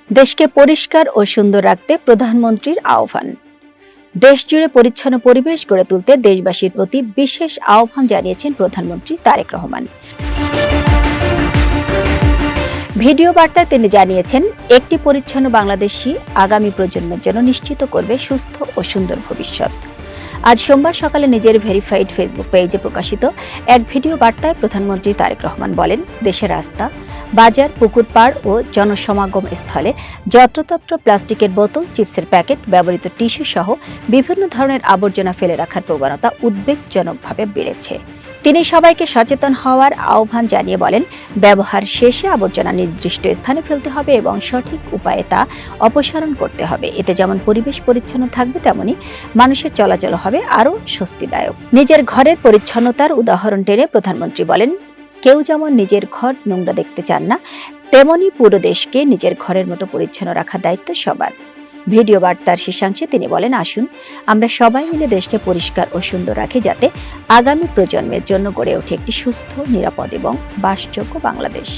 দেশকে পরিষ্কার ও সুন্দর রাখতে প্রধানমন্ত্রীর আহ্বান। দেশ জুড়ে পরিচ্ছন্ন পরিবেশ গড়ে তুলতে দেশবাসীর প্রতি বিশেষ আহ্বান জানিয়েছেন প্রধানমন্ত্রী তারেক রহমান। ভিডিও বার্তায় তিনি জানিয়েছেন, একটি পরিচ্ছন্ন বাংলাদেশই আগামী প্রজন্মের জন্য নিশ্চিত করবে সুস্থ ও সুন্দর ভবিষ্যৎ। আজ সোমবার সকালে নিজের ভেরিফাইড ফেসবুক পেজে প্রকাশিত এক ভিডিও বার্তায় প্রধানমন্ত্রী তারেক রহমান বলেন, দেশের রাস্তা, বাজার, পুকুর পাড় ও জনসমাগম স্থলে যত্রতত্র প্লাস্টিকের বোতল, চিপসের প্যাকেট, ব্যবহৃত টিস্যু সহ বিভিন্ন ধরনের আবর্জনা ফেলে রাখার প্রবণতা উদ্বেগজনকভাবে বেড়েছে। তিনি সবাইকে সচেতন হওয়ার আহ্বান জানিয়ে বলেন, ব্যবহার শেষে আবর্জনা নির্দিষ্ট স্থানে ফেলতে হবে এবং সঠিক উপায়ে তা অপসারণ করতে হবে। এতে যেমন পরিবেশ পরিচ্ছন্ন থাকবে, তেমনি মানুষের চলাচল হবে আরও স্বস্তিদায়ক। নিজের ঘরের পরিচ্ছন্নতার উদাহরণ টেনে প্রধানমন্ত্রী বলেন, কেউ যেমন নিজের ঘর নোংরা দেখতে চান না, তেমনি পুরো দেশকে নিজের ঘরের মতো পরিচ্ছন্ন রাখার দায়িত্ব সবার। ভিডিও বার্তার শীর্ষাংশে তিনি বলেন, আসুন আমরা সবাই মিলে দেশকে পরিষ্কার ও সুন্দর রাখি, যাতে আগামী প্রজন্মের জন্য গড়ে ওঠে একটি সুস্থ, নিরাপদ এবং বাসযোগ্য বাংলাদেশ।